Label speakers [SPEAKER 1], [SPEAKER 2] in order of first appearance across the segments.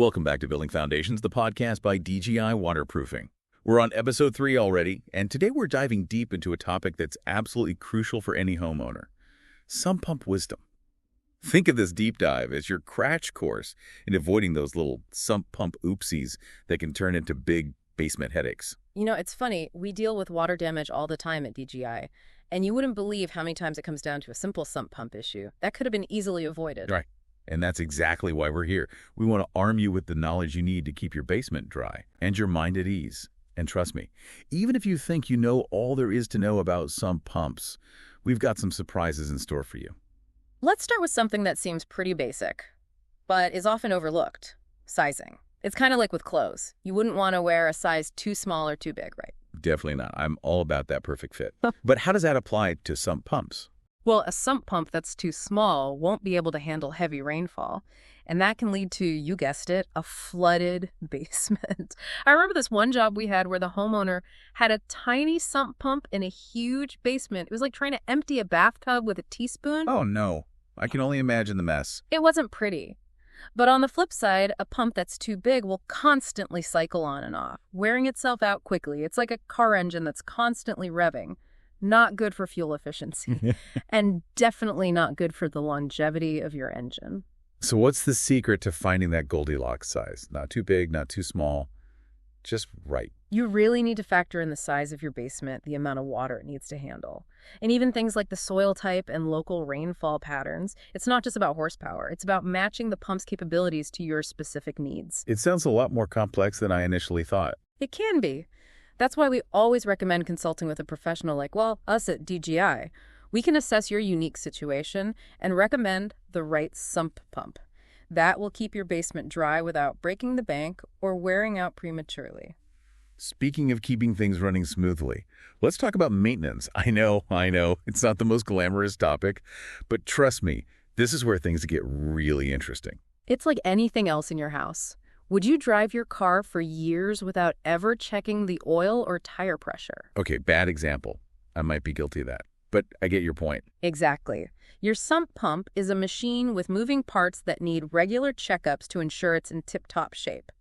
[SPEAKER 1] Welcome back to Building Foundations, the podcast by DGI Waterproofing. We're on episode 3 already, and today we're diving deep into a topic that's absolutely crucial for any homeowner: sump pump wisdom. Think of this deep dive as your crash course in avoiding those little sump pump oopsies that can turn into big basement headaches.
[SPEAKER 2] You know, it's funny. We deal with water damage all the time at DGI, and you wouldn't believe how many times it comes down to a simple sump pump issue. That could have been easily avoided.
[SPEAKER 1] Right. And that's exactly why we're here. We want to arm you with the knowledge you need to keep your basement dry and your mind at ease. And trust me, even if you think you know all there is to know about sump pumps, we've got some surprises in store for you.
[SPEAKER 2] Let's start with something that seems pretty basic, but is often overlooked: sizing. It's kind of like with clothes. You wouldn't want to wear a size too small or too big, right?
[SPEAKER 1] Definitely not. I'm all about that perfect fit. But how does that apply to sump pumps?
[SPEAKER 2] Well, a sump pump that's too small won't be able to handle heavy rainfall, and that can lead to, you guessed it, a flooded basement. I remember this one job we had where the homeowner had a tiny sump pump in a huge basement. It was like trying to empty a bathtub with a teaspoon.
[SPEAKER 1] Oh, no. I can only imagine the mess.
[SPEAKER 2] It wasn't pretty. But on the flip side, a pump that's too big will constantly cycle on and off, wearing itself out quickly. It's like a car engine that's constantly revving. Not good for fuel efficiency, and definitely not good for the longevity of your engine.
[SPEAKER 1] So what's the secret to finding that Goldilocks size? Not too big, not too small, just right.
[SPEAKER 2] You really need to factor in the size of your basement, the amount of water it needs to handle, and even things like the soil type and local rainfall patterns. It's not just about horsepower. It's about matching the pump's capabilities to your specific needs.
[SPEAKER 1] It sounds a lot more complex than I initially thought.
[SPEAKER 2] It can be. That's why we always recommend consulting with a professional like, us at DGI. We can assess your unique situation and recommend the right sump pump. That will keep your basement dry without breaking the bank or wearing out prematurely.
[SPEAKER 1] Speaking of keeping things running smoothly, let's talk about maintenance. I know, it's not the most glamorous topic, but trust me, this is where things get really interesting.
[SPEAKER 2] It's like anything else in your house. Would you drive your car for years without ever checking the oil or tire pressure?
[SPEAKER 1] Okay, bad example. I might be guilty of that, but I get your point.
[SPEAKER 2] Exactly. Your sump pump is a machine with moving parts that need regular checkups to ensure it's in tip-top shape.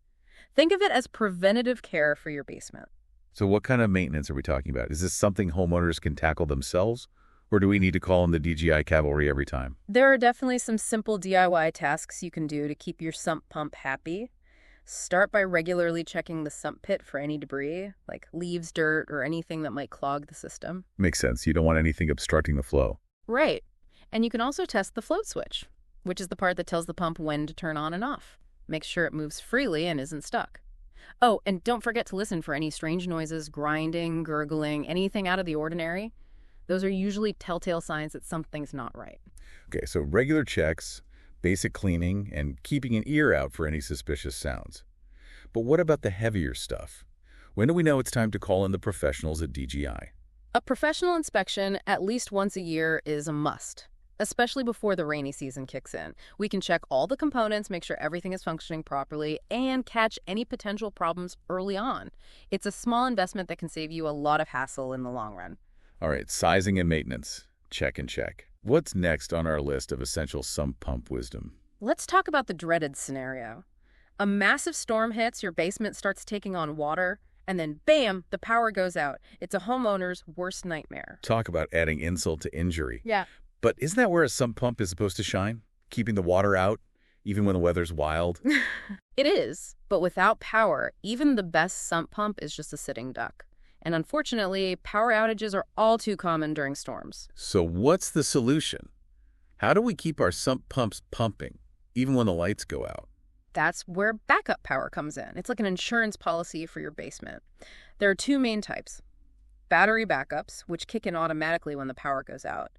[SPEAKER 2] Think of it as preventative care for your basement.
[SPEAKER 1] So what kind of maintenance are we talking about? Is this something homeowners can tackle themselves, or do we need to call in the DGI cavalry every time?
[SPEAKER 2] There are definitely some simple DIY tasks you can do to keep your sump pump happy. Start by regularly checking the sump pit for any debris, like leaves, dirt, or anything that might clog the system.
[SPEAKER 1] Makes sense. You don't want anything obstructing the flow.
[SPEAKER 2] Right. And you can also test the float switch, which is the part that tells the pump when to turn on and off. Make sure it moves freely and isn't stuck. Oh, and don't forget to listen for any strange noises, grinding, gurgling, anything out of the ordinary. Those are usually telltale signs that something's not right.
[SPEAKER 1] Okay, so regular checks, basic cleaning, and keeping an ear out for any suspicious sounds. But what about the heavier stuff? When do we know it's time to call in the professionals at DGI?
[SPEAKER 2] A professional inspection at least once a year is a must, especially before the rainy season kicks in. We can check all the components, make sure everything is functioning properly, and catch any potential problems early on. It's a small investment that can save you a lot of hassle in the long run.
[SPEAKER 1] All right, sizing and maintenance. Check and check. What's next on our list of essential sump pump wisdom?
[SPEAKER 2] Let's talk about the dreaded scenario. A massive storm hits, your basement starts taking on water, and then bam, the power goes out. It's a homeowner's worst nightmare.
[SPEAKER 1] Talk about adding insult to injury.
[SPEAKER 2] Yeah.
[SPEAKER 1] But isn't that where a sump pump is supposed to shine? Keeping the water out, even when the weather's wild?
[SPEAKER 2] It is, but without power, even the best sump pump is just a sitting duck. And unfortunately, power outages are all too common during storms.
[SPEAKER 1] So what's the solution? How do we keep our sump pumps pumping, even when the lights go out?
[SPEAKER 2] That's where backup power comes in. It's like an insurance policy for your basement. There are two main types: battery backups, which kick in automatically when the power goes out,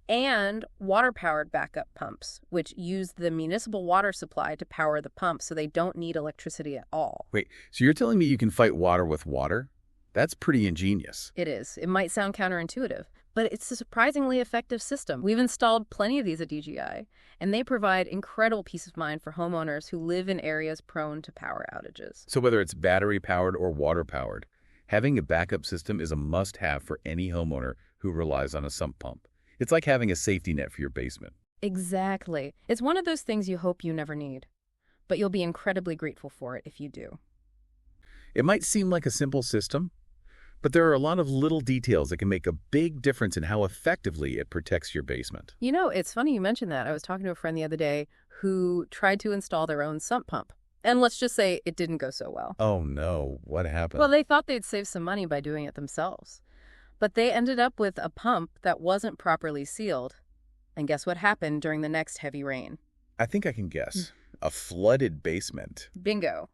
[SPEAKER 2] and water-powered backup pumps, which use the municipal water supply to power the pump so they don't need electricity at all.
[SPEAKER 1] Wait, so you're telling me you can fight water with water? That's pretty ingenious.
[SPEAKER 2] It is. It might sound counterintuitive, but it's a surprisingly effective system. We've installed plenty of these at DGI, and they provide incredible peace of mind for homeowners who live in areas prone to power outages.
[SPEAKER 1] So whether it's battery-powered or water-powered, having a backup system is a must-have for any homeowner who relies on a sump pump. It's like having a safety net for your basement.
[SPEAKER 2] Exactly. It's one of those things you hope you never need. but you'll be incredibly grateful for it if you do.
[SPEAKER 1] It might seem like a simple system, but there are a lot of little details that can make a big difference in how effectively it protects your basement.
[SPEAKER 2] You know, it's funny you mentioned that. I was talking to a friend the other day who tried to install their own sump pump. And let's just say it didn't go so well.
[SPEAKER 1] Oh no, what happened?
[SPEAKER 2] Well, they thought they'd save some money by doing it themselves. But they ended up with a pump that wasn't properly sealed. And guess what happened during the next heavy rain?
[SPEAKER 1] I think I can guess. A flooded basement.
[SPEAKER 2] Bingo.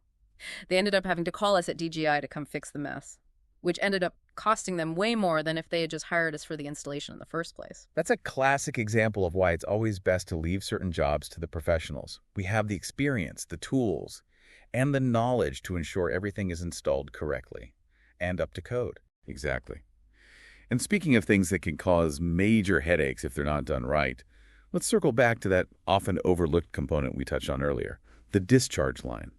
[SPEAKER 2] They ended up having to call us at DGI to come fix the mess, which ended up costing them way more than if they had just hired us for the installation in the first place.
[SPEAKER 1] That's a classic example of why it's always best to leave certain jobs to the professionals. We have the experience, the tools, and the knowledge to ensure everything is installed correctly and up to code. Exactly. And speaking of things that can cause major headaches if they're not done right, let's circle back to that often overlooked component we touched on earlier, the discharge line.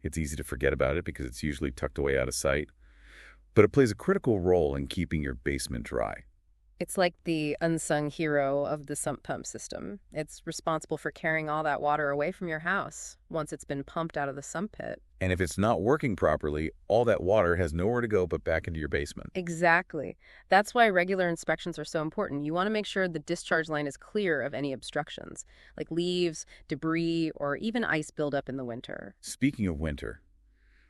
[SPEAKER 1] It's easy to forget about it because it's usually tucked away out of sight, but it plays a critical role in keeping your basement dry.
[SPEAKER 2] It's like the unsung hero of the sump pump system. It's responsible for carrying all that water away from your house once it's been pumped out of the sump pit.
[SPEAKER 1] And if it's not working properly, all that water has nowhere to go but back into your basement.
[SPEAKER 2] Exactly. That's why regular inspections are so important. You want to make sure the discharge line is clear of any obstructions, like leaves, debris, or even ice buildup in the winter.
[SPEAKER 1] Speaking of winter,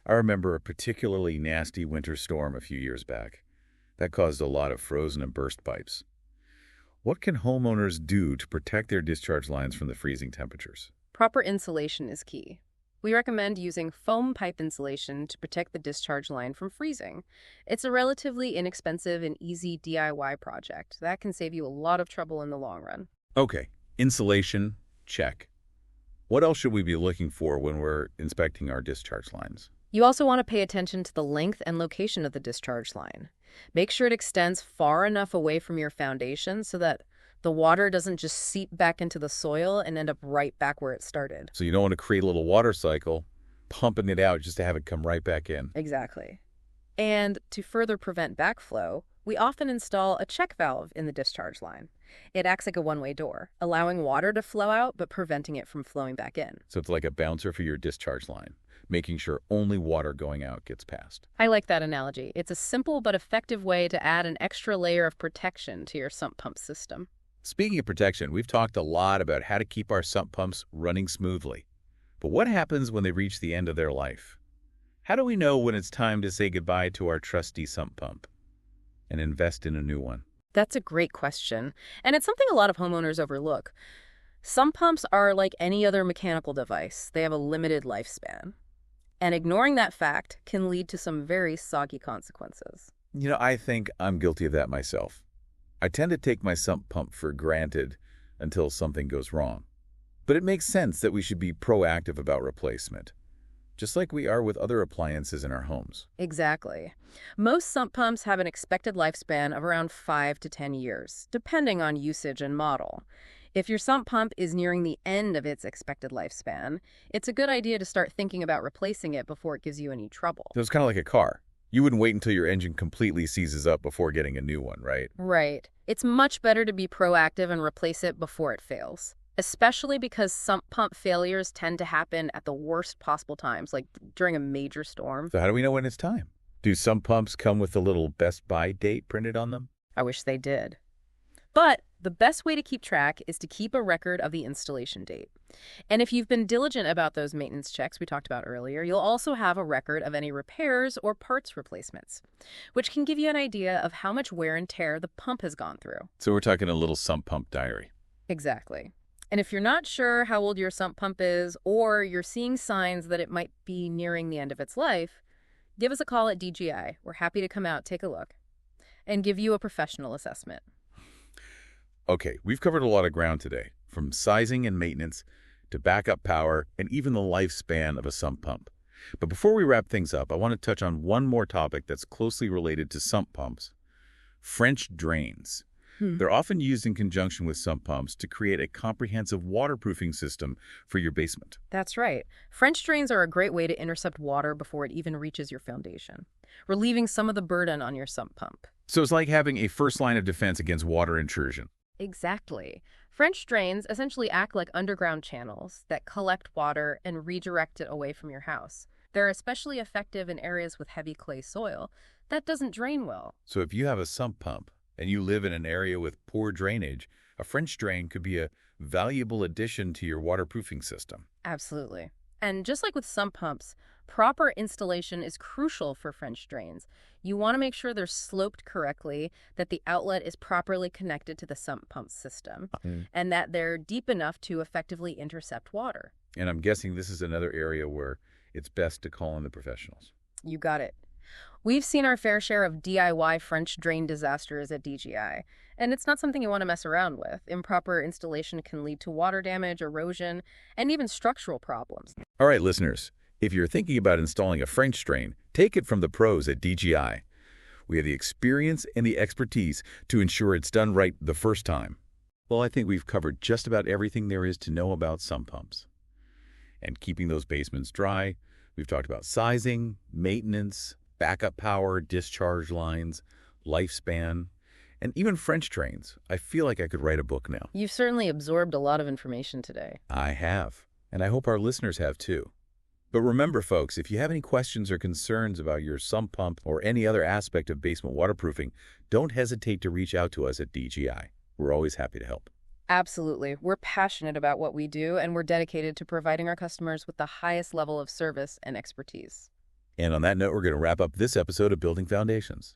[SPEAKER 1] I remember a particularly nasty winter storm a few years back. That caused a lot of frozen and burst pipes. What can homeowners do to protect their discharge lines from the freezing temperatures?
[SPEAKER 2] Proper insulation is key. We recommend using foam pipe insulation to protect the discharge line from freezing. It's a relatively inexpensive and easy DIY project that can save you a lot of trouble in the long run.
[SPEAKER 1] Okay, insulation, check. What else should we be looking for when we're inspecting our discharge lines?
[SPEAKER 2] You also want to pay attention to the length and location of the discharge line. Make sure it extends far enough away from your foundation so that the water doesn't just seep back into the soil and end up right back where it started.
[SPEAKER 1] So you don't want to create a little water cycle, pumping it out just to have it come right back in.
[SPEAKER 2] Exactly. And to further prevent backflow, we often install a check valve in the discharge line. It acts like a one-way door, allowing water to flow out but preventing it from flowing back in.
[SPEAKER 1] So it's like a bouncer for your discharge line, making sure only water going out gets passed.
[SPEAKER 2] I like that analogy. It's a simple but effective way to add an extra layer of protection to your sump pump system.
[SPEAKER 1] Speaking of protection, we've talked a lot about how to keep our sump pumps running smoothly. But what happens when they reach the end of their life? How do we know when it's time to say goodbye to our trusty sump pump and invest in a new one?
[SPEAKER 2] That's a great question, and it's something a lot of homeowners overlook. Sump pumps are like any other mechanical device. They have a limited lifespan. And ignoring that fact can lead to some very soggy consequences.
[SPEAKER 1] You know, I think I'm guilty of that myself. I tend to take my sump pump for granted until something goes wrong. But it makes sense that we should be proactive about replacement, just like we are with other appliances in our homes.
[SPEAKER 2] Exactly. Most sump pumps have an expected lifespan of around 5 to 10 years, depending on usage and model. If your sump pump is nearing the end of its expected lifespan, it's a good idea to start thinking about replacing it before it gives you any trouble.
[SPEAKER 1] So it's kind of like a car. You wouldn't wait until your engine completely seizes up before getting a new one, right?
[SPEAKER 2] Right. It's much better to be proactive and replace it before it fails, especially because sump pump failures tend to happen at the worst possible times, like during a major storm.
[SPEAKER 1] So how do we know when it's time? Do sump pumps come with a little Best Buy date printed on them?
[SPEAKER 2] I wish they did. But the best way to keep track is to keep a record of the installation date. And if you've been diligent about those maintenance checks we talked about earlier, you'll also have a record of any repairs or parts replacements, which can give you an idea of how much wear and tear the pump has gone through.
[SPEAKER 1] So we're talking a little sump pump diary.
[SPEAKER 2] Exactly. And if you're not sure how old your sump pump is, or you're seeing signs that it might be nearing the end of its life, give us a call at DGI. We're happy to come out, take a look, and give you a professional assessment.
[SPEAKER 1] Okay, we've covered a lot of ground today, from sizing and maintenance to backup power and even the lifespan of a sump pump. But before we wrap things up, I want to touch on one more topic that's closely related to sump pumps: French drains. They're often used in conjunction with sump pumps to create a comprehensive waterproofing system for your basement.
[SPEAKER 2] That's right. French drains are a great way to intercept water before it even reaches your foundation, relieving some of the burden on your sump pump.
[SPEAKER 1] So it's like having a first line of defense against water intrusion.
[SPEAKER 2] Exactly. French drains essentially act like underground channels that collect water and redirect it away from your house. They're especially effective in areas with heavy clay soil that doesn't drain well.
[SPEAKER 1] So if you have a sump pump and you live in an area with poor drainage, a French drain could be a valuable addition to your waterproofing system.
[SPEAKER 2] Absolutely. And just like with sump pumps, proper installation is crucial for French drains. You want to make sure they're sloped correctly, that the outlet is properly connected to the sump pump system, and that they're deep enough to effectively intercept water.
[SPEAKER 1] And I'm guessing this is another area where it's best to call in the professionals.
[SPEAKER 2] You got it. We've seen our fair share of DIY French drain disasters at DGI, and it's not something you want to mess around with. Improper installation can lead to water damage, erosion, and even structural problems.
[SPEAKER 1] All right, listeners, if you're thinking about installing a French drain, take it from the pros at DGI. We have the experience and the expertise to ensure it's done right the first time. Well, I think we've covered just about everything there is to know about sump pumps. And keeping those basements dry, we've talked about sizing, maintenance, backup power, discharge lines, lifespan, and even French drains. I feel like I could write a book now.
[SPEAKER 2] You've certainly absorbed a lot of information today.
[SPEAKER 1] I have, and I hope our listeners have too. But remember, folks, if you have any questions or concerns about your sump pump or any other aspect of basement waterproofing, don't hesitate to reach out to us at DGI. We're always happy to help.
[SPEAKER 2] Absolutely. We're passionate about what we do, and we're dedicated to providing our customers with the highest level of service and expertise.
[SPEAKER 1] And on that note, we're going to wrap up this episode of Building Foundations.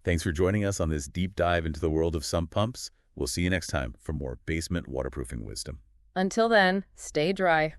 [SPEAKER 1] Thanks for joining us on this deep dive into the world of sump pumps. We'll see you next time for more basement waterproofing wisdom.
[SPEAKER 2] Until then, stay dry.